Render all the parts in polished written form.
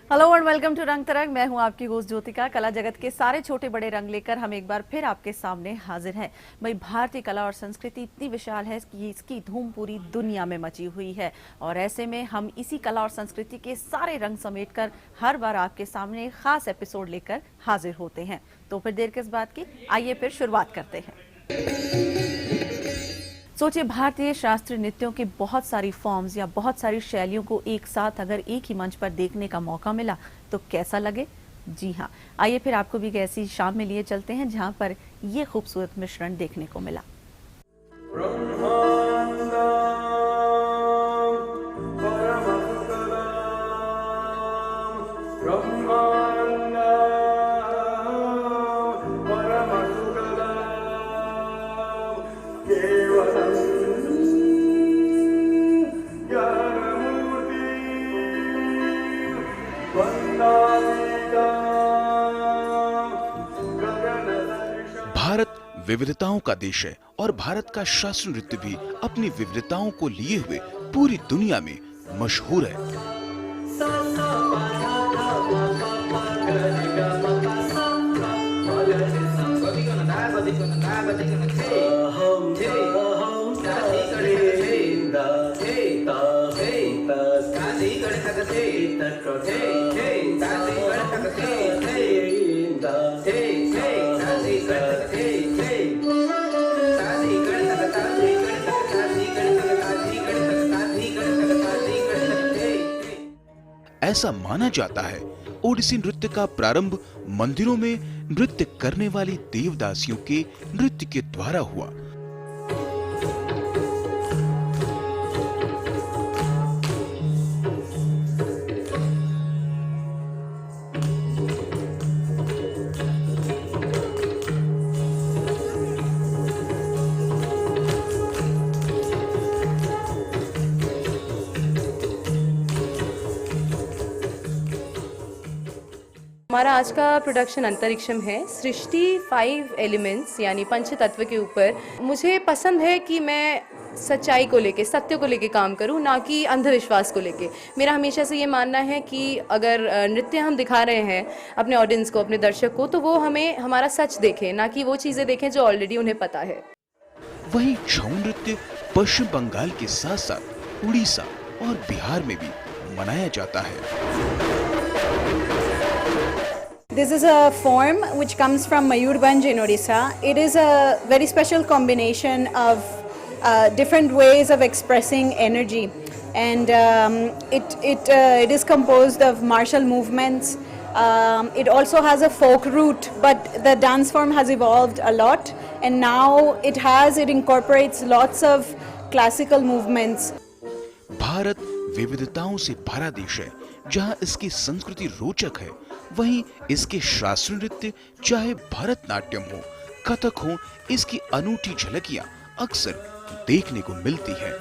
Hello and welcome to रंग तरंग। मैं हूं आपकी होस्ट ज्योतिका। कला जगत के सारे छोटे बड़े रंग लेकर हम एक बार फिर आपके सामने हाजिर हैं। भाई, भारतीय कला और संस्कृति इतनी विशाल है कि इसकी धूम पूरी दुनिया में मची हुई है और ऐसे में हम इसी कला और संस्कृति के सारे रंग समेटकर हर बार आपके सामने खास एपिसोड लेकर हाजिर होते हैं। तो फिर देर किस बात की, आइए फिर शुरुआत करते हैं। सोचिए, भारतीय शास्त्रीय नृत्यों की बहुत सारी फॉर्म्स या बहुत सारी शैलियों को एक साथ अगर एक ही मंच पर देखने का मौका मिला तो कैसा लगे। जी हाँ, आइए फिर आपको भी एक ऐसी शाम में लिए चलते हैं जहां पर ये खूबसूरत मिश्रण देखने को मिला। भारत विविधताओं का देश है और भारत का शास्त्रीय नृत्य भी अपनी विविधताओं को लिए हुए पूरी दुनिया में मशहूर है। ऐसा माना जाता है ओडिसी नृत्य का प्रारंभ मंदिरों में नृत्य करने वाली देवदासियों के नृत्य के द्वारा हुआ। हमारा आज का प्रोडक्शन अंतरिक्षम है। सृष्टि 5 एलिमेंट्स यानी पंच तत्व के ऊपर मुझे पसंद है कि मैं सच्चाई को लेके, सत्य को लेके काम करूं, ना कि अंधविश्वास को लेके। मेरा हमेशा से ये मानना है कि अगर नृत्य हम दिखा रहे हैं अपने ऑडियंस को, अपने दर्शक को, तो वो हमें हमारा सच देखें, ना कि वो चीज़ें देखें जो ऑलरेडी उन्हें पता है। वहीं छऊ नृत्य पश्चिम बंगाल के साथ साथ उड़ीसा और बिहार में भी मनाया जाता है। This is a form which comes from Mayurbhanj in Odisha. It is a very special combination of different ways of expressing energy, and it is composed of martial movements. It also has a folk root, but the dance form has evolved a lot, and now it incorporates lots of classical movements. Bharat विविधताओं से भरा देश है। जहां इसकी संस्कृति रोचक है, वहीं इसके शास्त्रीय नृत्य चाहे भरतनाट्यम हो, कथक हो, इसकी अनूठी झलकियां अक्सर देखने को मिलती है।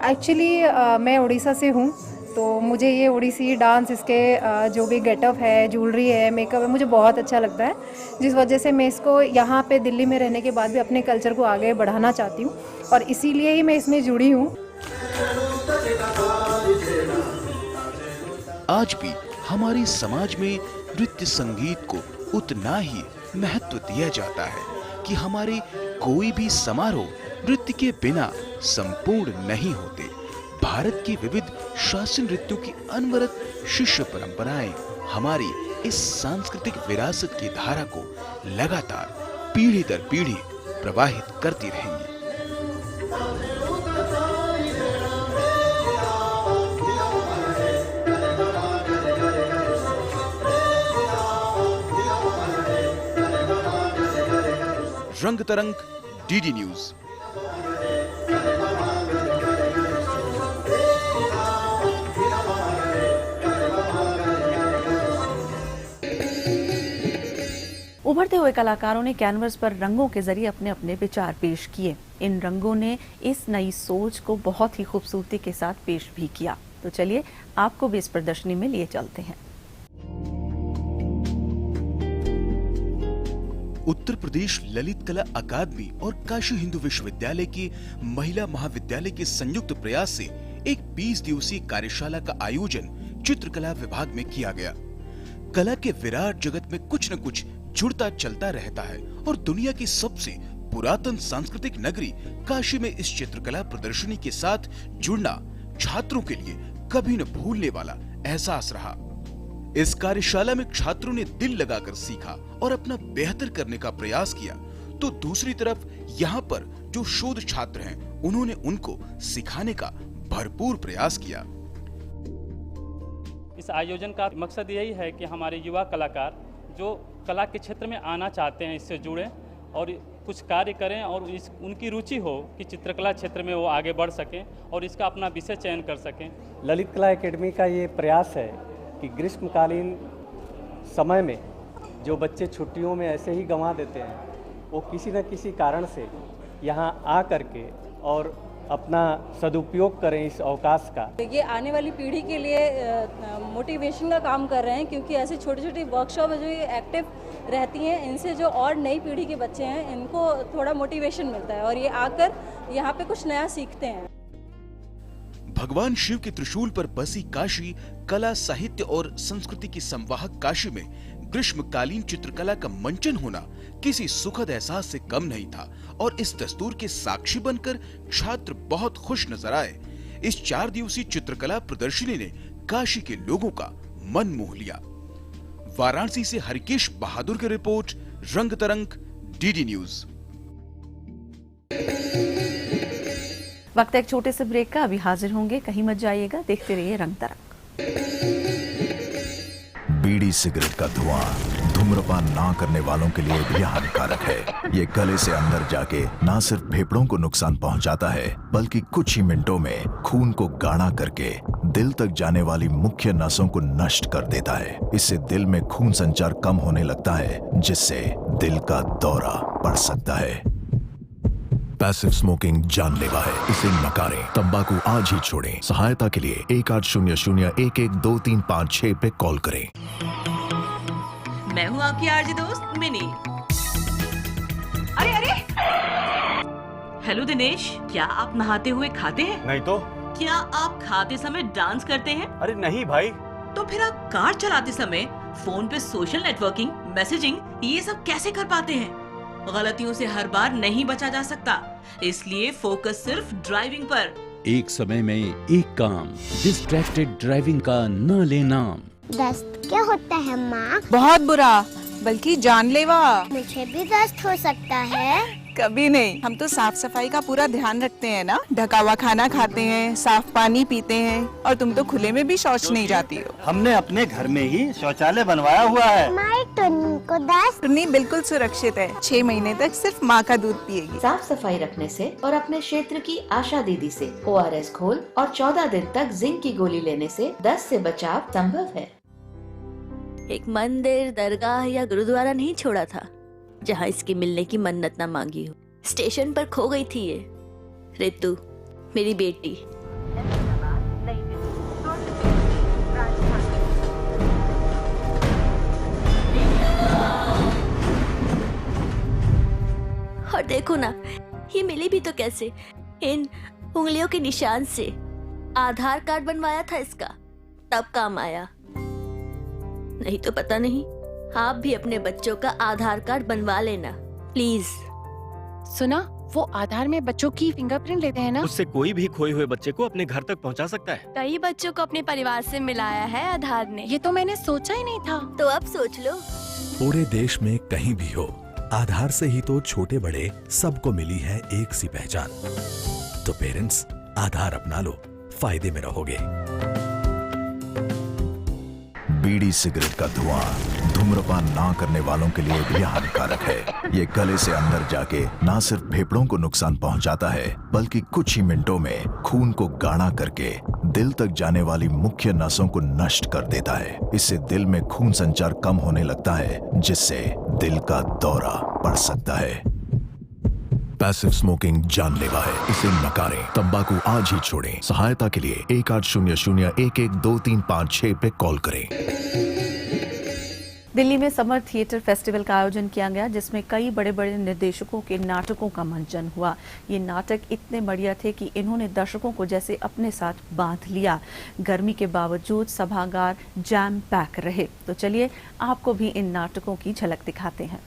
एक्चुअली मैं उड़ीसा से हूँ, तो मुझे ये उड़ीसी डांस, इसके जो भी गेटअप है, ज्वेलरी है, मेकअप है, मुझे बहुत अच्छा लगता है। जिस वजह से मैं इसको यहाँ पे दिल्ली में रहने के बाद भी अपने कल्चर को आगे बढ़ाना चाहती हूँ और इसीलिए ही मैं इसमें जुड़ी हूँ। आज भी हमारे समाज में नृत्य संगीत को उतना ही महत्व दिया जाता है कि हमारे कोई भी समारोह नृत्य के बिना संपूर्ण नहीं होते। भारत के विविध शास्त्रीय नृत्यों की अनवरत शिष्य परंपराएं हमारी इस सांस्कृतिक विरासत की धारा को लगातार पीढ़ी दर पीढ़ी प्रवाहित करती रहेंगी। रंग तरंग, डीडी न्यूज। उभरते हुए कलाकारों ने कैनवस पर रंगों के जरिए अपने अपने विचार पेश किए। इन रंगों ने इस नई सोच को बहुत ही खूबसूरती के साथ पेश भी किया। तो चलिए आपको भी इस प्रदर्शनी में लिए चलते हैं। उत्तर प्रदेश ललित कला अकादमी और काशी हिंदू विश्वविद्यालय की महिला महाविद्यालय के संयुक्त प्रयास से एक 20 दिवसीय कार्यशाला का आयोजन चित्रकला विभाग में किया गया। कला के विराट जगत में कुछ न कुछ जुड़ता चलता रहता है और दुनिया की सबसे पुरातन सांस्कृतिक नगरी काशी में इस चित्रकला प्रदर्शनी के साथ जुड़ना छात्रों के लिए कभी न भूलने वाला एहसास रहा। इस कार्यशाला में छात्रों ने दिल लगाकर सीखा और अपना बेहतर करने का प्रयास किया, तो दूसरी तरफ यहाँ पर जो शोध छात्र हैं, उन्होंने उनको सिखाने का भरपूर प्रयास किया। इस आयोजन का मकसद यही है कि हमारे युवा कलाकार जो कला के क्षेत्र में आना चाहते हैं, इससे जुड़ें और कुछ कार्य करें और उनकी रुचि हो कि चित्रकला क्षेत्र में वो आगे बढ़ सकें और इसका अपना विषय चयन कर सकें। ललित कला एकेडमी का ये प्रयास है कि ग्रीष्मकालीन समय में जो बच्चे छुट्टियों में ऐसे ही गंवा देते हैं, वो किसी न किसी कारण से यहाँ आ करके और अपना सदुपयोग करें इस अवकाश का। ये आने वाली पीढ़ी के लिए मोटिवेशन का काम कर रहे हैं, क्योंकि ऐसी छोटी छोटी वर्कशॉप जो ये एक्टिव रहती हैं, इनसे जो और नई पीढ़ी के बच्चे हैं, इनको थोड़ा मोटिवेशन मिलता है और ये आकर यहाँ पे कुछ नया सीखते हैं। भगवान शिव के त्रिशूल पर बसी काशी कला, साहित्य और संस्कृति की संवाहक काशी में ग्रीष्मकालीन चित्रकला का मंचन होना किसी सुखद एहसास से कम नहीं था और इस दस्तूर के साक्षी बनकर छात्र बहुत खुश नजर आए। इस 4 दिवसीय चित्रकला प्रदर्शनी ने काशी के लोगों का मन मोह लिया। वाराणसी से हरिकेश बहादुर की रिपोर्ट, रंग तरंग, डीडी न्यूज। वक्त एक छोटे से ब्रेक का, अभी हाजिर होंगे, कहीं मत जाइएगा, देखते रहिए रंग तरंग। बीड़ी सिगरेट का धुआं धूम्रपान ना करने वालों के लिए भी हानिकारक है। ये गले से अंदर जाके ना सिर्फ फेफड़ों को नुकसान पहुंचाता है, बल्कि कुछ ही मिनटों में खून को गाढ़ा करके दिल तक जाने वाली मुख्य नसों को नष्ट कर देता है। इससे दिल में खून संचार कम होने लगता है, जिससे दिल का दौरा पड़ सकता है। पैसिव स्मोकिंग जानलेवा है, इसे नकारें। तंबाकू आज ही छोड़ें। सहायता के लिए 1800-112356 पे कॉल करें। मैं हूँ आपकी आरजे दोस्त मिनी। अरे हेलो दिनेश, क्या आप नहाते हुए खाते हैं? नहीं तो। क्या आप खाते समय डांस करते हैं? अरे नहीं भाई। तो फिर आप कार चलाते समय फोन पे सोशल नेटवर्किंग, मैसेजिंग ये सब कैसे कर पाते हैं? गलतियों से हर बार नहीं बचा जा सकता, इसलिए फोकस सिर्फ ड्राइविंग पर। एक समय में एक काम, डिस्ट्रैक्टेड ड्राइविंग का न ले नाम। दस्त क्या होता है माँ? बहुत बुरा, बल्कि जानलेवा। मुझे भी दस्त हो सकता है? कभी नहीं। हम तो साफ सफाई का पूरा ध्यान रखते हैं ना, ढका हुआ खाना खाते हैं, साफ पानी पीते हैं, और तुम तो खुले में भी शौच नहीं जाती हो। हमने अपने घर में ही शौचालय बनवाया हुआ है। माँ टुन्नी को दस्त? टुन्नी बिल्कुल सुरक्षित है, 6 महीने तक सिर्फ माँ का दूध पिएगी। साफ सफाई रखने से और अपने क्षेत्र की आशा दीदी से ORS घोल और 14 दिन तक जिंक की गोली लेने से दस्त से बचाव संभव है। एक मंदिर, दरगाह या गुरुद्वारा नहीं छोड़ा था जहाँ इसकी मिलने की मन्नत ना मांगी हो। स्टेशन पर खो गई थी ये रितु, मेरी बेटी। और देखो ना, ये मिली भी तो कैसे, इन उंगलियों के निशान से। आधार कार्ड बनवाया था इसका, तब काम आया, नहीं तो पता नहीं। आप भी अपने बच्चों का आधार कार्ड बनवा लेना प्लीज। सुना, वो आधार में बच्चों की फिंगरप्रिंट लेते हैं ना, उससे कोई भी खोए हुए बच्चे को अपने घर तक पहुंचा सकता है। कई बच्चों को अपने परिवार से मिलाया है आधार ने। ये तो मैंने सोचा ही नहीं था। तो अब सोच लो। पूरे देश में कहीं भी हो, आधार से ही तो छोटे बड़े सबको मिली है एक सी पहचान। तो पेरेंट्स, आधार अपना लो, फायदे में रहोगे। बीड़ी सिगरेट का धुआं धूम्रपान ना करने वालों के लिए भी हानिकारक है। ये गले से अंदर जाके ना सिर्फ फेफड़ों को नुकसान पहुंचाता है, बल्कि कुछ ही मिनटों में खून को गाढ़ा करके दिल तक जाने वाली मुख्य नसों को नष्ट कर देता है। इससे दिल में खून संचार कम होने लगता है, जिससे दिल का दौरा पड़ सकता है। पैसिव स्मोकिंग जानलेवा है, इसे नकारें। तंबाकू आज ही छोड़ें। सहायता के लिए 1800-112356 पे कॉल करें। दिल्ली में समर थिएटर फेस्टिवल का आयोजन किया गया, जिसमें कई बड़े बड़े निर्देशकों के नाटकों का मंचन हुआ। ये नाटक इतने बढ़िया थे कि इन्होंने दर्शकों को जैसे अपने साथ बांध लिया। गर्मी के बावजूद सभागार जैम पैक रहे। तो चलिए आपको भी इन नाटकों की झलक दिखाते हैं।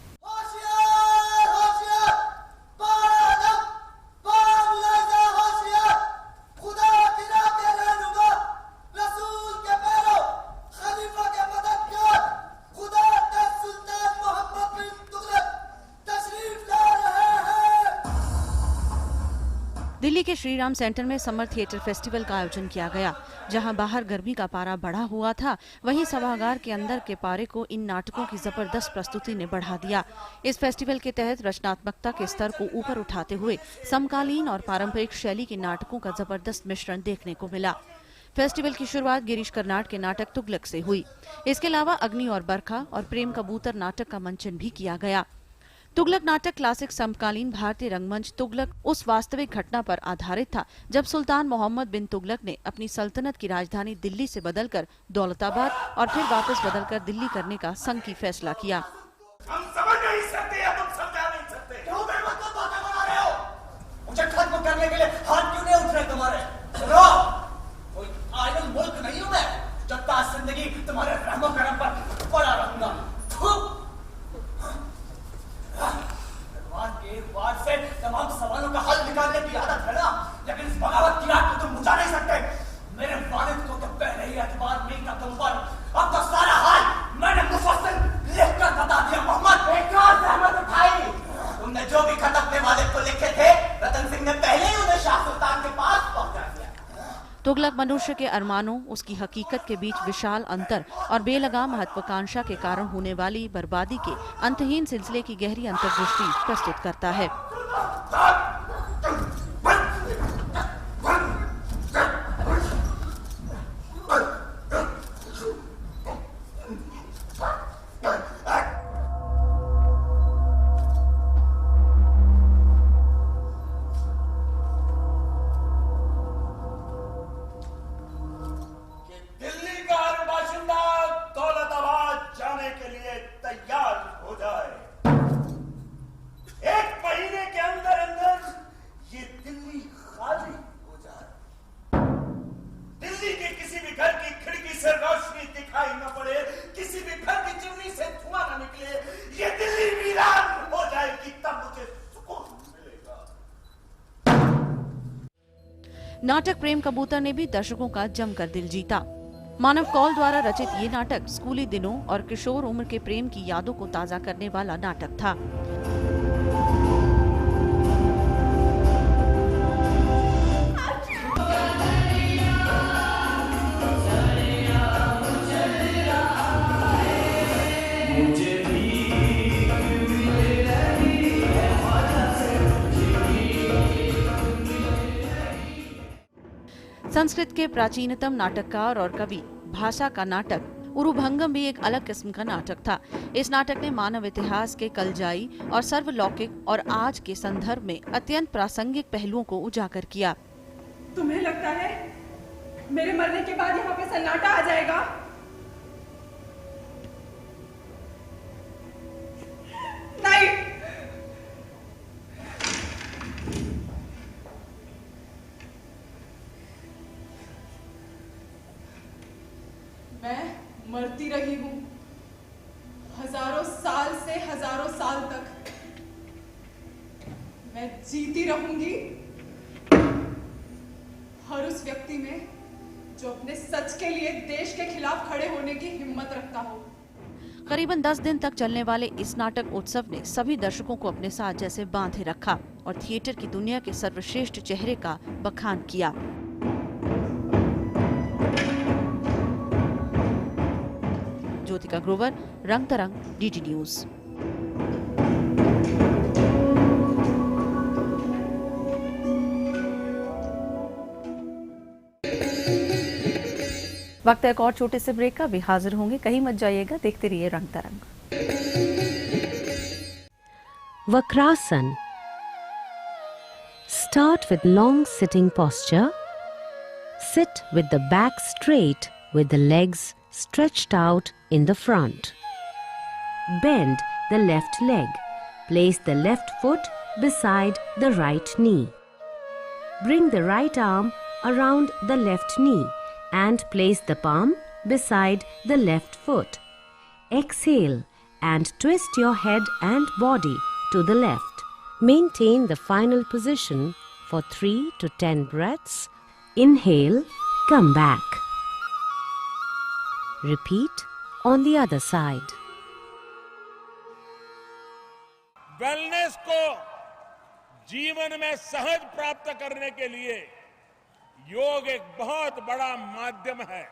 दिल्ली के श्री राम सेंटर में समर थिएटर फेस्टिवल का आयोजन किया गया। जहां बाहर गर्मी का पारा बढ़ा हुआ था, वहीं सभागार के अंदर के पारे को इन नाटकों की जबरदस्त प्रस्तुति ने बढ़ा दिया। इस फेस्टिवल के तहत रचनात्मकता के स्तर को ऊपर उठाते हुए समकालीन और पारंपरिक शैली के नाटकों का जबरदस्त मिश्रण देखने को मिला। फेस्टिवल की शुरुआत गिरीश कर्नाड के नाटक तुगलक से हुई। इसके अलावा अग्नि और बरखा और प्रेम कबूतर नाटक का मंचन भी किया गया। तुगलक नाटक क्लासिक समकालीन भारतीय रंगमंच तुगलक उस वास्तविक घटना पर आधारित था जब सुल्तान मोहम्मद बिन तुगलक ने अपनी सल्तनत की राजधानी दिल्ली से बदलकर दौलताबाद और फिर वापस बदलकर दिल्ली करने का संघी फैसला किया। हम समझ नहीं सकते या तुम समझा नहीं सकते। क्यों बेमतलब बातें बना रहे हो? मुझे खत्म करने के लिए हाथ क्यों नहीं उठ रहे तुम्हारे? सुनो, कोई आइडल मुल्क नहीं हूं मैं, जब तक जिंदगी तुम्हारे रहमो करम पर पड़ा रहूंगा। भगवान के वार से तमाम सवालों का हल निकालने की आदत है ना, लेकिन इस बगावत की आग को तुम बुझा नहीं सकते। मेरे वालिद को तो पहले ही एतबार नहीं था तुम पर, अब तो सारा हाल मैंने मुफस्सिल लिखकर बता दिया। मोहम्मद बेकार जहमत उठाई। तुमने जो भी खत अपने वालिद को लिखे थे, रतन सिंह ने पहले ही उन्हें शाह सुल्तान के पास पहुंचा दिया। तुगलक मनुष्य के अरमानों, उसकी हकीकत के बीच विशाल अंतर और बेलगाम महत्वाकांक्षा के कारण होने वाली बर्बादी के अंतहीन सिलसिले की गहरी अंतर्दृष्टि प्रस्तुत करता है। नाटक प्रेम कबूतर ने भी दर्शकों का जमकर दिल जीता। मानव कौल द्वारा रचित ये नाटक स्कूली दिनों और किशोर उम्र के प्रेम की यादों को ताजा करने वाला नाटक था। संस्कृत के प्राचीनतम नाटककार और कवि भाषा का नाटक उरुभंगम भी एक अलग किस्म का नाटक था। इस नाटक ने मानव इतिहास के कलजाई और सर्वलौकिक और आज के संदर्भ में अत्यंत प्रासंगिक पहलुओं को उजागर किया। तुम्हें लगता है मेरे मरने के बाद यहाँ पे सन्नाटा आ जाएगा? नहीं, मैं मरती रही हूँ हजारों साल से हजारों साल तक। मैं जीती रहूंगी हर उस व्यक्ति में जो अपने सच के लिए देश के खिलाफ खड़े होने की हिम्मत रखता हो। करीबन 10 दिन तक चलने वाले इस नाटक उत्सव ने सभी दर्शकों को अपने साथ जैसे बांधे रखा और थिएटर की दुनिया के सर्वश्रेष्ठ चेहरे का बखान किया। ज्योतिका ग्रोवर, रंग तरंग, DD न्यूज। वक्त है एक और छोटे से ब्रेक का, भी हाजिर होंगे, कहीं मत जाइएगा, देखते रहिए रंग तरंग। Vakrasana. Start with long sitting posture. Sit with the back straight with the legs stretched out in the front. Bend the left leg. Place the left foot beside the right knee. Bring the right arm around the left knee and place the palm beside the left foot. Exhale and twist your head and body to the left. Maintain the final position for 3 to 10 breaths. Inhale, come back. Repeat on the other side. Wellness को जीवन में सहज प्राप्त करने के लिए योग एक बहुत बड़ा माध्यम है।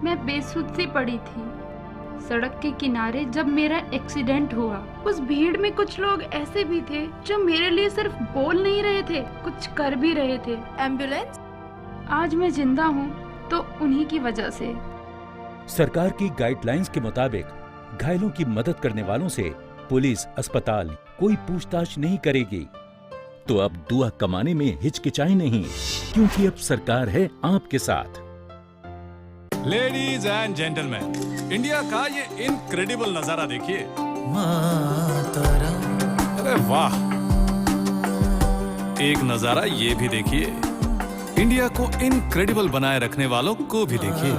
मैं बेसुध सी पड़ी थी सड़क के किनारे जब मेरा एक्सीडेंट हुआ। उस भीड़ में कुछ लोग ऐसे भी थे जो मेरे लिए सिर्फ बोल नहीं रहे थे, कुछ कर भी रहे थे। एम्बुलेंस, आज मैं जिंदा हूँ तो उन्हीं की वजह से। सरकार की गाइडलाइंस के मुताबिक घायलों की मदद करने वालों से पुलिस, अस्पताल कोई पूछताछ नहीं करेगी। तो अब दुआ कमाने में हिचकिचाई नहीं, क्योंकि अब सरकार है आपके साथ। लेडीज एंड जेंटलमैन, इंडिया का ये इनक्रेडिबल नजारा देखिए। अरे वाह, एक नजारा ये भी देखिए। इंडिया को इनक्रेडिबल बनाए रखने वालों को भी देखिए।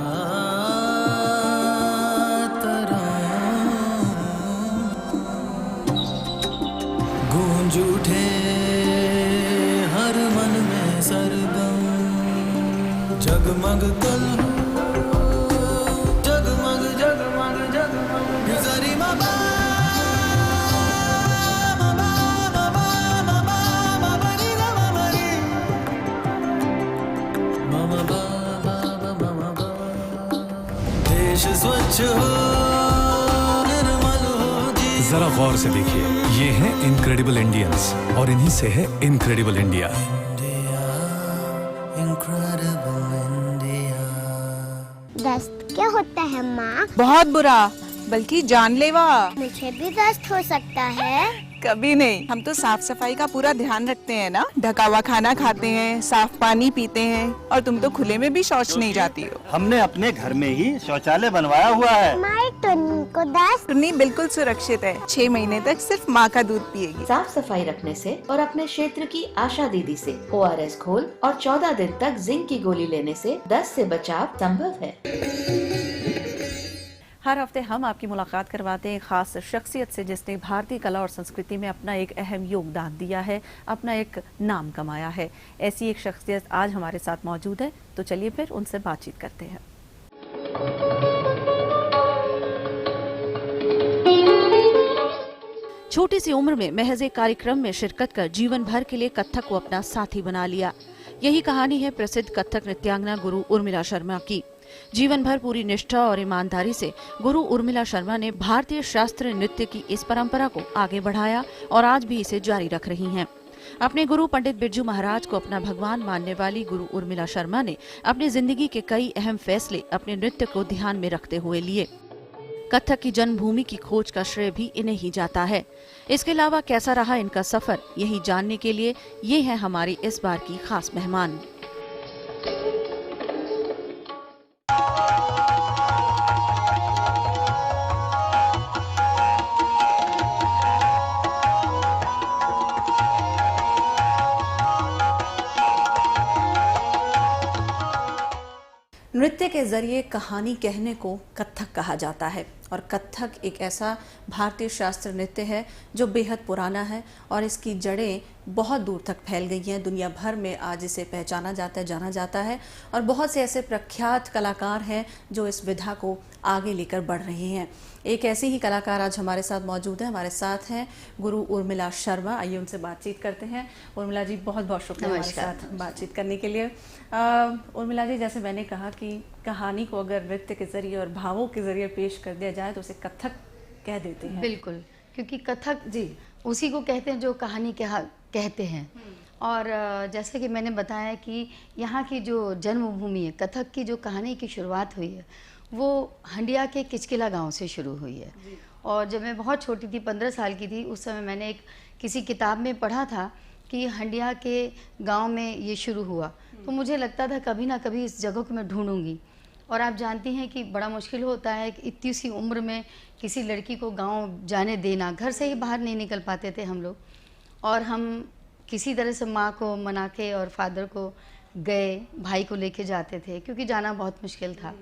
गूंज उठे हर मन में सरगम, जगमग कल जगमग जगमग जगमग गुजरी मबा देश स्वच्छ हो, निर्मल हो। जरा गौर से देखिए, ये हैं इनक्रेडिबल इंडियंस और इन्हीं से है इनक्रेडिबल इंडिया। दस्त क्या होता है माँ? बहुत बुरा, बल्कि जानलेवा। मुझे भी दस्त हो सकता है? कभी नहीं। हम तो साफ सफाई का पूरा ध्यान रखते हैं ना, ढका हुआ खाना खाते हैं, साफ पानी पीते हैं, और तुम तो खुले में भी शौच नहीं जाती हो। हमने अपने घर में ही शौचालय बनवाया हुआ है। माँ, टुन्नी को दस्त? टुन्नी बिल्कुल सुरक्षित है, 6 महीने तक सिर्फ माँ का दूध पिएगी। साफ सफाई रखने से और अपने क्षेत्र की आशा दीदी से ORS घोल और 14 दिन तक जिंक की गोली लेने से दस्त से बचाव संभव है। हर हफ्ते हम आपकी मुलाकात करवाते हैं खास शख्सियत से जिसने भारतीय कला और संस्कृति में अपना एक अहम योगदान दिया है, अपना एक नाम कमाया है। ऐसी एक शख्सियत आज हमारे साथ मौजूद है, तो चलिए फिर उनसे बातचीत करते हैं। छोटी सी उम्र में महज एक कार्यक्रम में शिरकत कर जीवन भर के लिए कथक को अपना साथी बना लिया। यही कहानी है प्रसिद्ध कथक नृत्यांगना गुरु उर्मिला शर्मा की। जीवन भर पूरी निष्ठा और ईमानदारी से गुरु उर्मिला शर्मा ने भारतीय शास्त्रीय नृत्य की इस परंपरा को आगे बढ़ाया और आज भी इसे जारी रख रही हैं। अपने गुरु पंडित बिरजू महाराज को अपना भगवान मानने वाली गुरु उर्मिला शर्मा ने अपनी जिंदगी के कई अहम फैसले अपने नृत्य को ध्यान में रखते हुए लिए। कथक की जन्मभूमि की खोज का श्रेय भी इन्हें ही जाता है। इसके अलावा कैसा रहा इनका सफर, यही जानने के लिए ये है हमारी इस बार की खास मेहमान। नृत्य के जरिए कहानी कहने को कथक कहा जाता है और कथक एक ऐसा भारतीय शास्त्र नृत्य है जो बेहद पुराना है और इसकी जड़ें बहुत दूर तक फैल गई हैं। दुनिया भर में आज इसे पहचाना जाता है, जाना जाता है और बहुत से ऐसे प्रख्यात कलाकार हैं जो इस विधा को आगे लेकर बढ़ रहे हैं। एक ऐसी ही कलाकार आज हमारे साथ मौजूद है। हमारे साथ हैं गुरु उर्मिला शर्मा। आइए उनसे बातचीत करते हैं। उर्मिला जी, बहुत बहुत शुक्रिया हमारे साथ बातचीत करने के लिए। उर्मिला जी, जैसे मैंने कहा कि कहानी को अगर नृत्य के जरिए और भावों के जरिए पेश कर दिया जाए तो उसे कथक कह देते हैं। बिल्कुल, क्योंकि कथक जी उसी को कहते हैं जो कहानी कहते हैं। और जैसे कि मैंने बताया कि यहाँ की जो जन्मभूमि है, कथक की जो कहानी की शुरुआत हुई है वो हंडिया के किचकिला गांव से शुरू हुई है। और जब मैं बहुत छोटी थी, 15 साल की थी, उस समय मैंने किसी किताब में पढ़ा था कि हंडिया के गांव में ये शुरू हुआ। तो मुझे लगता था कभी ना कभी इस जगह को मैं ढूंढूंगी। और आप जानती हैं कि बड़ा मुश्किल होता है कि इतनी सी उम्र में किसी लड़की को गांव जाने देना। घर से ही बाहर नहीं निकल पाते थे हम लोग, और हम किसी तरह से माँ को मना के और फादर को गए, भाई को लेके जाते थे क्योंकि जाना बहुत मुश्किल था।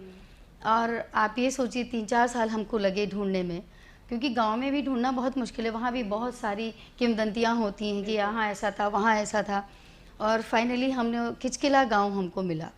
और आप ये सोचिए 3-4 साल हमको लगे ढूंढने में, क्योंकि गांव में भी ढूंढना बहुत मुश्किल है। वहाँ भी बहुत सारी किंवदंतियाँ होती हैं कि यहाँ ऐसा था, वहाँ ऐसा था। और फाइनली हमने किचकिला गांव हमको मिला,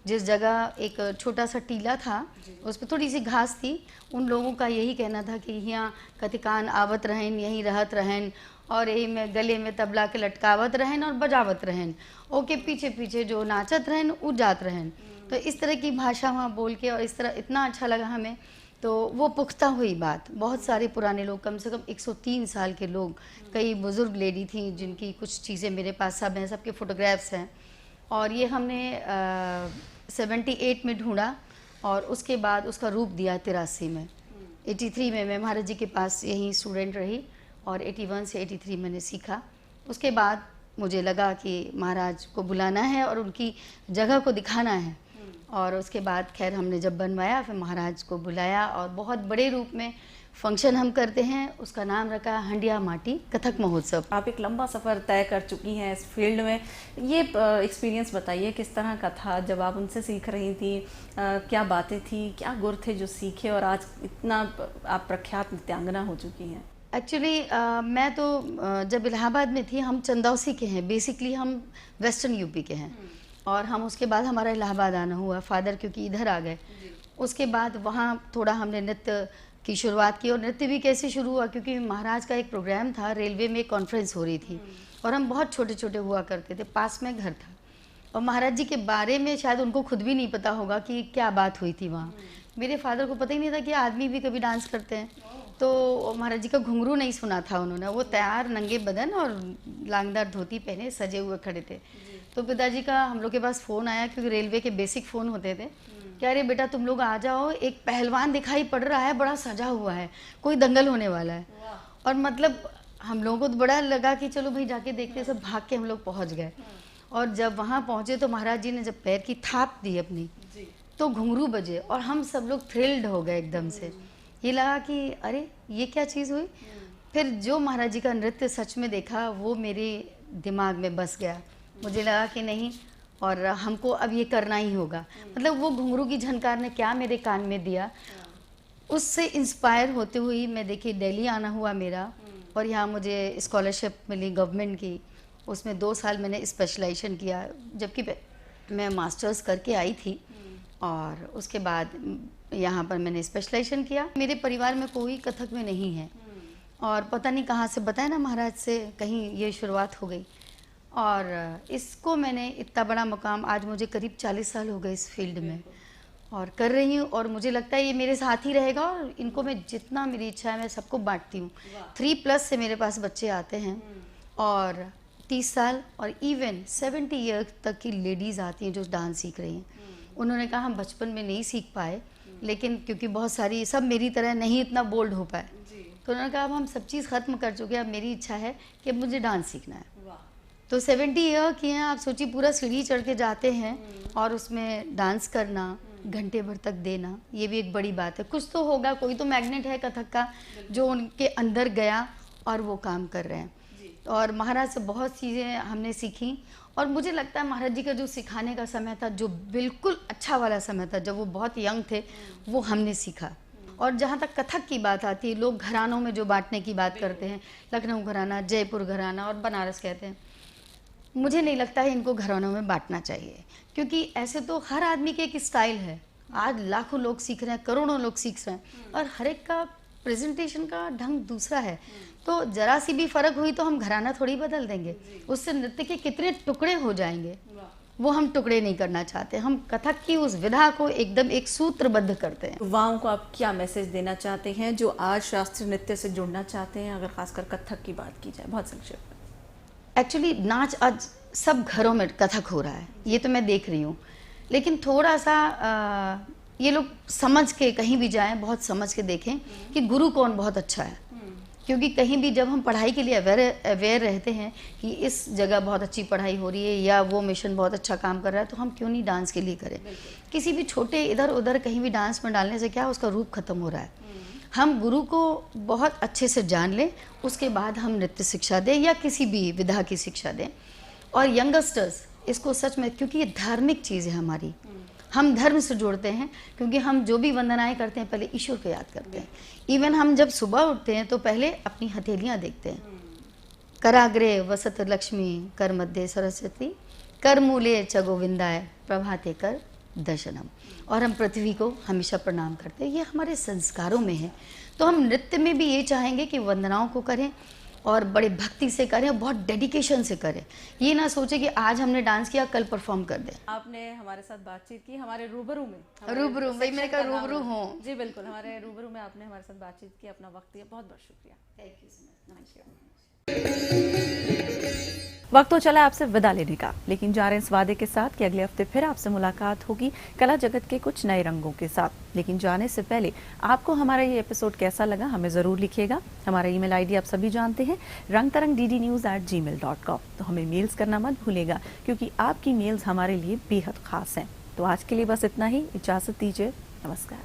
जिस जगह एक छोटा सा टीला था, उस पर थोड़ी सी घास थी। उन लोगों का यही कहना था कि यहाँ कतिकान आवत रहन, यहीं रहत रहन और यही में गले में तबला के लटकावत रहन और बजावत रहन, ओके पीछे पीछे जो नाचत रहन उ जात रहन। तो इस तरह की भाषा वहाँ बोल के और इस तरह इतना अच्छा लगा हमें। तो वो पुख्ता हुई बात। बहुत सारे पुराने लोग, कम से कम 103 साल के लोग, कई बुज़ुर्ग लेडी थी जिनकी कुछ चीज़ें मेरे पास सब हैं, सबके फ़ोटोग्राफ्स हैं। और ये हमने 78 में ढूंढा और उसके बाद उसका रूप दिया 83 में। 83 में मैं महाराज जी के पास यहीं स्टूडेंट रही और 81 से 83 मैंने सीखा। उसके बाद मुझे लगा कि महाराज को बुलाना है और उनकी जगह को दिखाना है। और उसके बाद खैर हमने जब बनवाया फिर महाराज को बुलाया और बहुत बड़े रूप में फंक्शन हम करते हैं। उसका नाम रखा हंडिया माटी कथक महोत्सव। आप एक लंबा सफ़र तय कर चुकी हैं इस फील्ड में। ये एक्सपीरियंस बताइए किस तरह का था जब आप उनसे सीख रही थी? क्या बातें थी, क्या गुर थे जो सीखे और आज इतना आप प्रख्यात नृत्यांगना हो चुकी हैं? एक्चुअली मैं तो जब इलाहाबाद में थी, हम चंदौसी के हैं, बेसिकली हम वेस्टर्न यूपी के हैं। और हम उसके बाद हमारा इलाहाबाद आना हुआ, फादर क्योंकि इधर आ गए। उसके बाद वहाँ थोड़ा हमने नृत्य की शुरुआत की। और नृत्य भी कैसे शुरू हुआ, क्योंकि महाराज का एक प्रोग्राम था, रेलवे में एक कॉन्फ्रेंस हो रही थी और हम बहुत छोटे छोटे हुआ करते थे, पास में घर था। और महाराज जी के बारे में शायद उनको खुद भी नहीं पता होगा कि क्या बात हुई थी वहाँ। मेरे फादर को पता ही नहीं था कि आदमी भी कभी डांस करते हैं। तो महाराज जी का घुंघरू नहीं सुना था उन्होंने। वो तैयार नंगे बदन और लांगदार धोती पहने सजे हुए खड़े थे। तो पिताजी का हम लोग के पास फ़ोन आया, क्योंकि रेलवे के बेसिक फ़ोन होते थे, कि अरे बेटा तुम लोग आ जाओ, एक पहलवान दिखाई पड़ रहा है, बड़ा सजा हुआ है, कोई दंगल होने वाला है। और मतलब हम लोगों को तो बड़ा लगा कि चलो भाई जाके देखते। सब भाग के हम लोग पहुँच गए। और जब वहाँ पहुँचे तो महाराज जी ने जब पैर की थाप दी अपनी, तो घुंघरू बजे और हम सब लोग थ्रिल्ड हो गए एकदम से। ये लगा कि अरे ये क्या चीज़ हुई। फिर जो महाराज जी का नृत्य सच में देखा वो मेरे दिमाग में बस गया। मुझे लगा कि नहीं, और हमको अब ये करना ही होगा। मतलब वो घुंघरू की झनकार ने क्या मेरे कान में दिया, उससे इंस्पायर होते हुए मैं देखिए दिल्ली आना हुआ मेरा। और यहाँ मुझे स्कॉलरशिप मिली गवर्नमेंट की, उसमें 2 साल मैंने स्पेशलाइजेशन किया, जबकि मैं मास्टर्स करके आई थी। और उसके बाद यहाँ पर मैंने स्पेशलाइजेशन किया। मेरे परिवार में कोई कथक में नहीं है और पता नहीं कहाँ से, बताया ना महाराज से कहीं ये शुरुआत हो गई। और इसको मैंने इतना बड़ा मुकाम, आज मुझे करीब 40 साल हो गए इस फील्ड में और कर रही हूँ। और मुझे लगता है ये मेरे साथ ही रहेगा और इनको मैं जितना मेरी इच्छा है मैं सबको बांटती हूँ। 3+ से मेरे पास बच्चे आते हैं और 30 साल और इवन 70 ईयर तक की लेडीज़ आती हैं जो डांस सीख रही हैं। उन्होंने कहा हम बचपन में नहीं सीख पाए, लेकिन क्योंकि बहुत सारी सब मेरी तरह नहीं इतना बोल्ड हो पाए, तो उन्होंने कहा अब हम सब चीज़ ख़त्म कर चुके हैं, अब मेरी इच्छा है कि अब मुझे डांस सीखना है। तो 70 ईयर की हैं, आप सोचिए पूरा सीढ़ी चढ़ के जाते हैं और उसमें डांस करना, घंटे भर तक देना, ये भी एक बड़ी बात है। कुछ तो होगा, कोई तो मैग्नेट है कथक का जो उनके अंदर गया और वो काम कर रहे हैं। और महाराज से बहुत चीज़ें हमने सीखी। और मुझे लगता है महाराज जी का जो सिखाने का समय था, जो बिल्कुल अच्छा वाला समय था, जब वो बहुत यंग थे, वो हमने सीखा। और जहाँ तक कथक की बात आती है, लोग घरानों में जो बांटने की बात करते हैं, लखनऊ घराना, जयपुर घराना और बनारस कहते हैं, मुझे नहीं लगता है इनको घरानों में बांटना चाहिए, क्योंकि ऐसे तो हर आदमी के एक स्टाइल है। आज लाखों लोग सीख रहे हैं, करोड़ों लोग सीख रहे हैं, और हर एक का प्रेजेंटेशन का ढंग दूसरा है। तो जरा सी भी फर्क हुई तो हम घराना थोड़ी बदल देंगे, उससे नृत्य के कितने टुकड़े हो जाएंगे, वो हम टुकड़े नहीं करना चाहते। हम कथक की उस विधा को एकदम एक सूत्रबद्ध करते हैं। युवाओं को आप क्या मैसेज देना चाहते हैं जो आज शास्त्रीय नृत्य से जुड़ना चाहते हैं, अगर खासकर कथक की बात की जाए बहुत संक्षेप में? एक्चुअली नाच आज सब घरों में कथक हो रहा है, ये तो मैं देख रही हूँ, लेकिन थोड़ा सा ये लोग समझ के कहीं भी जाएं, बहुत समझ के देखें कि गुरु कौन बहुत अच्छा है। क्योंकि कहीं भी जब हम पढ़ाई के लिए अवेयर रहते हैं कि इस जगह बहुत अच्छी पढ़ाई हो रही है या वो मिशन बहुत अच्छा काम कर रहा है, तो हम क्यों नहीं डांस के लिए करें। किसी भी छोटे इधर उधर कहीं भी डांस में डालने से क्या उसका रूप खत्म हो रहा है। हम गुरु को बहुत अच्छे से जान लें, उसके बाद हम नृत्य शिक्षा दें या किसी भी विधा की शिक्षा दें। और यंगस्टर्स इसको सच में, क्योंकि ये धार्मिक चीज़ है हमारी, हम धर्म से जोड़ते हैं, क्योंकि हम जो भी वंदनाएं करते हैं पहले ईश्वर को याद करते हैं। इवन हम जब सुबह उठते हैं तो पहले अपनी हथेलियां देखते हैं, कराग्रे वसत लक्ष्मी, कर मध्य सरस्वती, कर मूले च गोविंदाय, प्रभाते कर दर्शनम। और हम पृथ्वी को हमेशा प्रणाम करते हैं, ये हमारे संस्कारों में है। तो हम नृत्य में भी ये चाहेंगे कि वंदनाओं को करें और बड़े भक्ति से करें और बहुत डेडिकेशन से करें। ये ना सोचे कि आज हमने डांस किया कल परफॉर्म कर दें। आपने हमारे साथ बातचीत की हमारे रूबरू में, रूबरू भाई मैंने कहा रूबरू हूँ जी, बिल्कुल हमारे रूबरू में आपने हमारे साथ बातचीत की, अपना वक्त दिया, बहुत बहुत शुक्रिया। Thank you so much. वक्त तो चला आपसे विदा लेने का, लेकिन जा रहे हैं इस वादे के साथ कि अगले हफ्ते फिर आपसे मुलाकात होगी कला जगत के कुछ नए रंगों के साथ। लेकिन जाने से पहले आपको हमारा ये एपिसोड कैसा लगा हमें ज़रूर लिखिएगा। हमारा ईमेल आईडी आप सभी जानते हैं, rangtarangddnews@gmail.com। तो हमें मेल्स करना मत भूलेगा, क्योंकि आपकी मेल्स हमारे लिए बेहद खास हैं। तो आज के लिए बस इतना ही, इजाज़त दीजिए, नमस्कार।